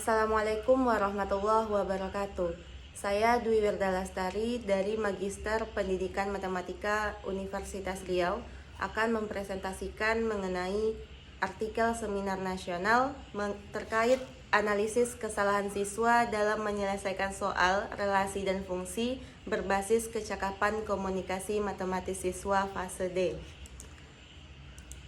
Assalamualaikum warahmatullahi wabarakatuh. Saya Dwi Wirda Lastari dari Magister Pendidikan Matematika Universitas Riau akan mempresentasikan mengenai artikel seminar nasional terkait analisis kesalahan siswa dalam menyelesaikan soal relasi dan fungsi berbasis kecakapan komunikasi matematis siswa fase D.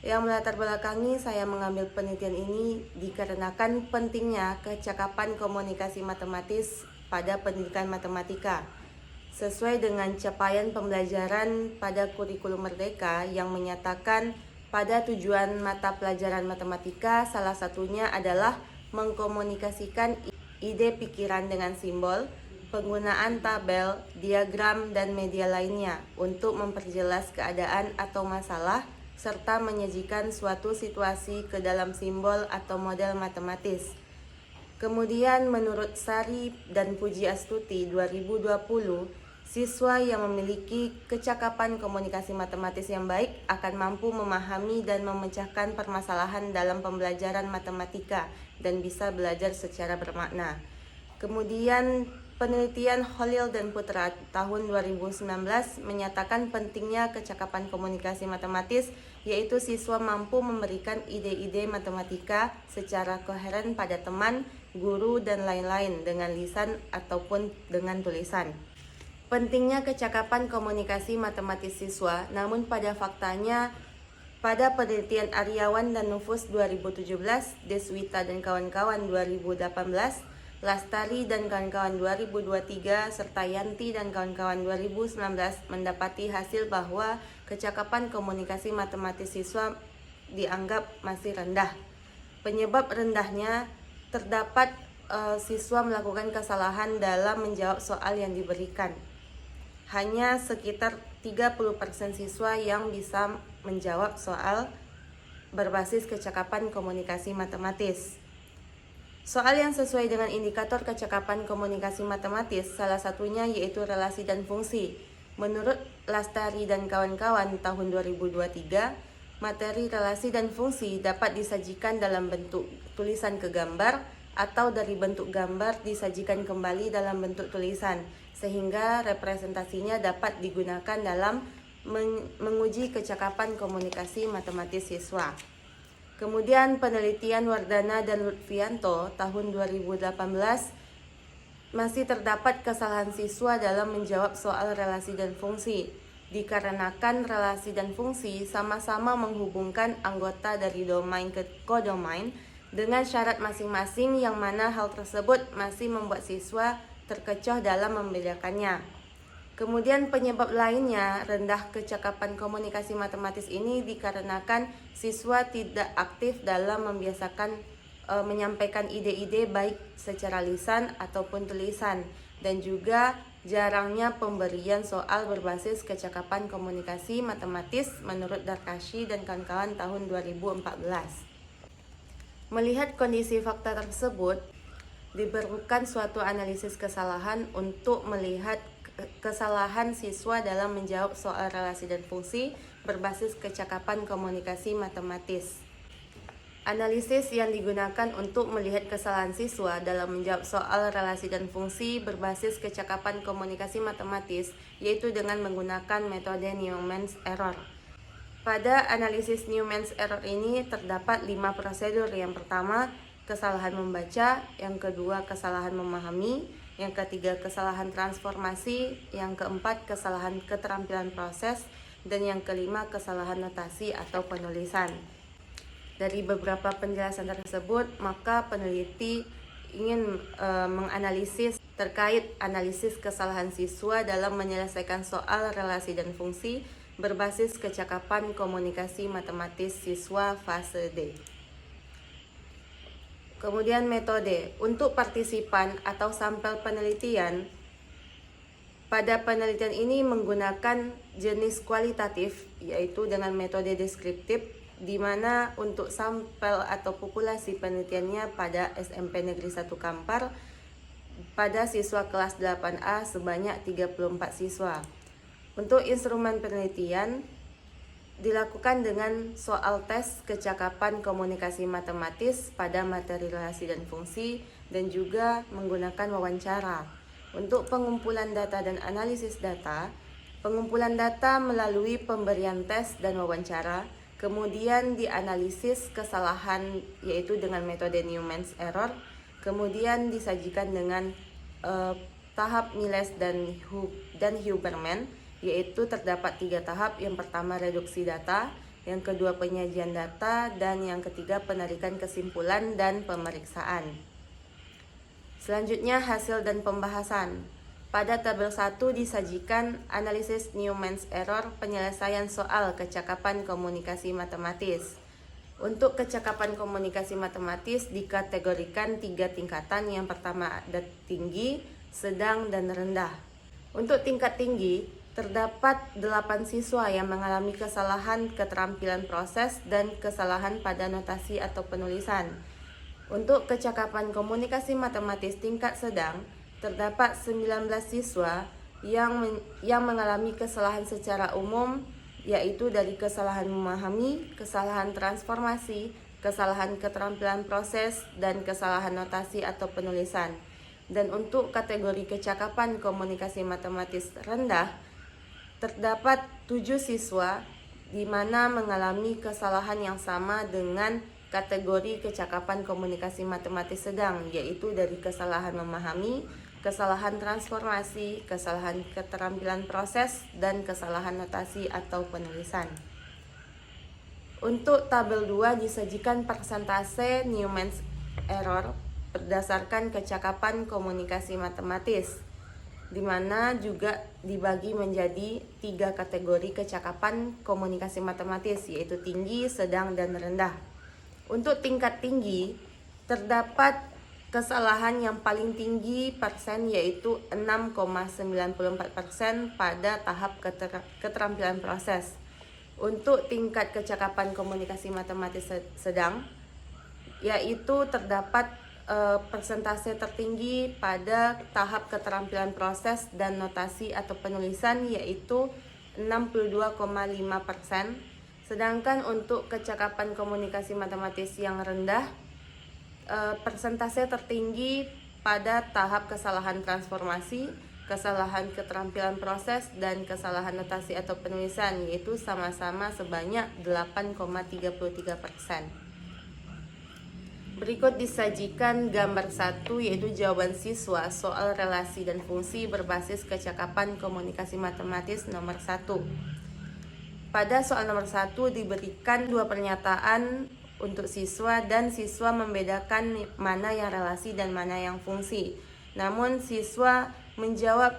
Yang melatar belakangi saya mengambil penelitian ini dikarenakan pentingnya kecakapan komunikasi matematis pada pendidikan matematika. Sesuai dengan capaian pembelajaran pada kurikulum Merdeka yang menyatakan pada tujuan mata pelajaran matematika salah satunya adalah mengkomunikasikan ide pikiran dengan simbol, penggunaan tabel, diagram, dan media lainnya untuk memperjelas keadaan atau masalah serta menyajikan suatu situasi ke dalam simbol atau model matematis. Kemudian menurut Sari dan Puji Astuti 2020, siswa yang memiliki kecakapan komunikasi matematis yang baik akan mampu memahami dan memecahkan permasalahan dalam pembelajaran matematika dan bisa belajar secara bermakna. Kemudian penelitian Holil dan Putra tahun 2019 menyatakan pentingnya kecakapan komunikasi matematis, yaitu siswa mampu memberikan ide-ide matematika secara koheren pada teman, guru, dan lain-lain dengan lisan ataupun dengan tulisan. Pentingnya kecakapan komunikasi matematis siswa, namun pada faktanya pada penelitian Aryawan dan Nufus 2017, Deswita dan kawan-kawan 2018, Lastari dan kawan-kawan 2023, serta Yanti dan kawan-kawan 2019 mendapati hasil bahwa kecakapan komunikasi matematis siswa dianggap masih rendah. Penyebab rendahnya terdapat siswa melakukan kesalahan dalam menjawab soal yang diberikan. Hanya sekitar 30% siswa yang bisa menjawab soal berbasis kecakapan komunikasi matematis. Soal yang sesuai dengan indikator kecakapan komunikasi matematis salah satunya yaitu relasi dan fungsi. Menurut Lastari dan kawan-kawan tahun 2023, materi relasi dan fungsi dapat disajikan dalam bentuk tulisan ke gambar atau dari bentuk gambar disajikan kembali dalam bentuk tulisan, sehingga representasinya dapat digunakan dalam menguji kecakapan komunikasi matematis siswa. Kemudian penelitian Wardana dan Lutfianto tahun 2018 masih terdapat kesalahan siswa dalam menjawab soal relasi dan fungsi, dikarenakan relasi dan fungsi sama-sama menghubungkan anggota dari domain ke kodomain dengan syarat masing-masing, yang mana hal tersebut masih membuat siswa terkecoh dalam membedakannya. Kemudian penyebab lainnya rendah kecakapan komunikasi matematis ini dikarenakan siswa tidak aktif dalam membiasakan menyampaikan ide-ide baik secara lisan ataupun tulisan, dan juga jarangnya pemberian soal berbasis kecakapan komunikasi matematis menurut Darkashi dan kawan-kawan tahun 2014. Melihat kondisi fakta tersebut, diperlukan suatu analisis kesalahan untuk melihat kesalahan siswa dalam menjawab soal relasi dan fungsi berbasis kecakapan komunikasi matematis. Analisis yang digunakan untuk melihat kesalahan siswa dalam menjawab soal relasi dan fungsi berbasis kecakapan komunikasi matematis yaitu dengan menggunakan metode Newman's Error. Pada analisis Newman's Error ini terdapat 5 prosedur. Yang pertama, kesalahan membaca, yang kedua, kesalahan memahami, yang ketiga, kesalahan transformasi, yang keempat, kesalahan keterampilan proses, dan yang kelima, kesalahan notasi atau penulisan. Dari beberapa penjelasan tersebut, maka peneliti ingin menganalisis terkait analisis kesalahan siswa dalam menyelesaikan soal relasi dan fungsi berbasis kecakapan komunikasi matematis siswa fase D. Kemudian metode untuk partisipan atau sampel penelitian. Pada penelitian ini menggunakan jenis kualitatif, yaitu dengan metode deskriptif, di mana untuk sampel atau populasi penelitiannya pada SMP Negeri 1 Kampar pada siswa kelas 8A sebanyak 34 siswa. Untuk instrumen penelitian dilakukan dengan soal tes kecakapan komunikasi matematis pada materi relasi dan fungsi dan juga menggunakan wawancara. Untuk pengumpulan data dan analisis data, pengumpulan data melalui pemberian tes dan wawancara, kemudian dianalisis kesalahan yaitu dengan metode Newman's error, kemudian disajikan dengan tahap Miles dan Huberman, yaitu terdapat 3 tahap. Yang pertama reduksi data, yang kedua penyajian data, dan yang ketiga penarikan kesimpulan dan pemeriksaan. Selanjutnya hasil dan pembahasan. Pada tabel 1 disajikan analisis Newman's error penyelesaian soal kecakapan komunikasi matematis. Untuk kecakapan komunikasi matematis dikategorikan 3 tingkatan. Yang pertama ada tinggi, sedang, dan rendah. Untuk tingkat tinggi, terdapat 8 siswa yang mengalami kesalahan keterampilan proses dan kesalahan pada notasi atau penulisan. Untuk kecakapan komunikasi matematis tingkat sedang, terdapat 19 siswa yang mengalami kesalahan secara umum, yaitu dari kesalahan memahami, kesalahan transformasi, kesalahan keterampilan proses, dan kesalahan notasi atau penulisan. Dan untuk kategori kecakapan komunikasi matematis rendah, terdapat 7 siswa di mana mengalami kesalahan yang sama dengan kategori kecakapan komunikasi matematis sedang, yaitu dari kesalahan memahami, kesalahan transformasi, kesalahan keterampilan proses, dan kesalahan notasi atau penulisan. Untuk tabel 2 disajikan persentase Newman's error berdasarkan kecakapan komunikasi matematis, di mana juga dibagi menjadi 3 kategori kecakapan komunikasi matematis, yaitu tinggi, sedang, dan rendah. Untuk tingkat tinggi, terdapat kesalahan yang paling tinggi persen, yaitu 6,94% pada tahap keterampilan proses. Untuk tingkat kecakapan komunikasi matematis sedang, yaitu terdapat persentase tertinggi pada tahap keterampilan proses dan notasi atau penulisan, yaitu 62,5%. Sedangkan untuk kecakapan komunikasi matematis yang rendah, persentase tertinggi pada tahap kesalahan transformasi, kesalahan keterampilan proses, dan kesalahan notasi atau penulisan, yaitu sama-sama sebanyak 8,33%. Berikut disajikan gambar 1, yaitu jawaban siswa soal relasi dan fungsi berbasis kecakapan komunikasi matematis nomor 1. Pada soal nomor 1 diberikan 2 pernyataan untuk siswa dan siswa membedakan mana yang relasi dan mana yang fungsi. Namun siswa menjawab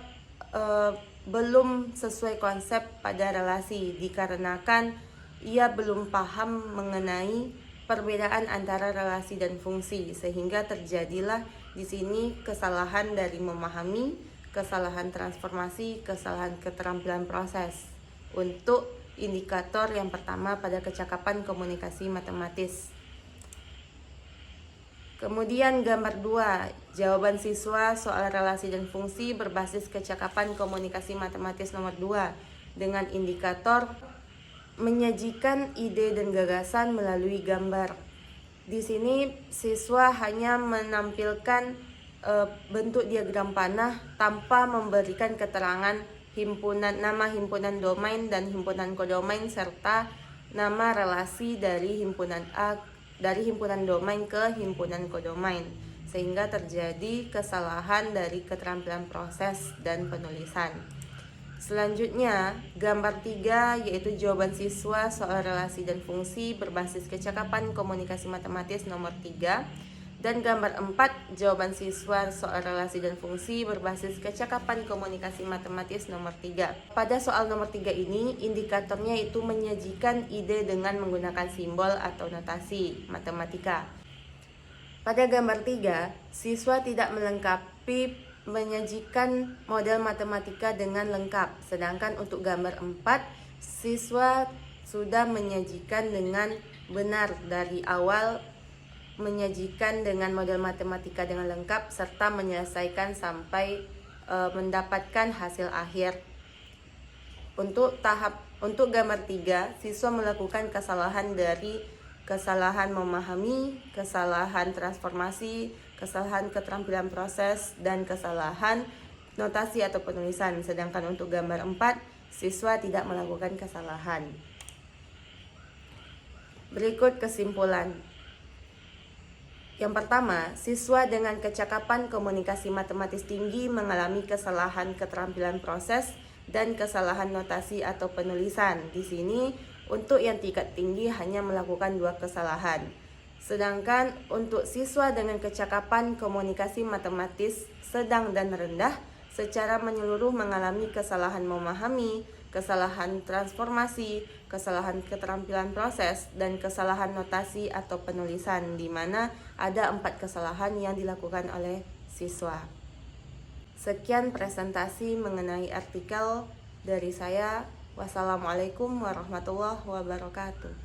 belum sesuai konsep pada relasi dikarenakan ia belum paham mengenai perbedaan antara relasi dan fungsi, sehingga terjadilah di sini kesalahan dari memahami, kesalahan transformasi, kesalahan keterampilan proses. Untuk indikator yang pertama pada kecakapan komunikasi matematis. Kemudian gambar 2, jawaban siswa soal relasi dan fungsi berbasis kecakapan komunikasi matematis nomor 2 dengan indikator menyajikan ide dan gagasan melalui gambar. Di sini siswa hanya menampilkan bentuk diagram panah tanpa memberikan keterangan nama himpunan domain dan himpunan kodomain serta nama relasi dari himpunan domain ke himpunan kodomain, sehingga terjadi kesalahan dari keterampilan proses dan penulisan. Selanjutnya, gambar 3 yaitu jawaban siswa soal relasi dan fungsi berbasis kecakapan komunikasi matematis nomor 3, dan gambar 4 jawaban siswa soal relasi dan fungsi berbasis kecakapan komunikasi matematis nomor 3. Pada soal nomor 3 ini, indikatornya itu menyajikan ide dengan menggunakan simbol atau notasi matematika. Pada gambar 3, siswa tidak menyajikan model matematika dengan lengkap. Sedangkan untuk gambar 4, siswa sudah menyajikan dengan benar dari awal, menyajikan dengan model matematika dengan lengkap serta menyelesaikan sampai mendapatkan hasil akhir. Untuk tahap Untuk gambar 3, siswa melakukan kesalahan dari kesalahan memahami, kesalahan transformasi, kesalahan keterampilan proses, dan kesalahan notasi atau penulisan. Sedangkan untuk gambar 4, siswa tidak melakukan kesalahan. Berikut kesimpulan. Yang pertama, siswa dengan kecakapan komunikasi matematis tinggi mengalami kesalahan keterampilan proses dan kesalahan notasi atau penulisan. Di sini, untuk yang tingkat tinggi hanya melakukan 2 kesalahan. Sedangkan untuk siswa dengan kecakapan komunikasi matematis sedang dan rendah, secara menyeluruh mengalami kesalahan memahami, kesalahan transformasi, kesalahan keterampilan proses, dan kesalahan notasi atau penulisan, di mana ada 4 kesalahan yang dilakukan oleh siswa. Sekian presentasi mengenai artikel dari saya. Wassalamualaikum warahmatullahi wabarakatuh.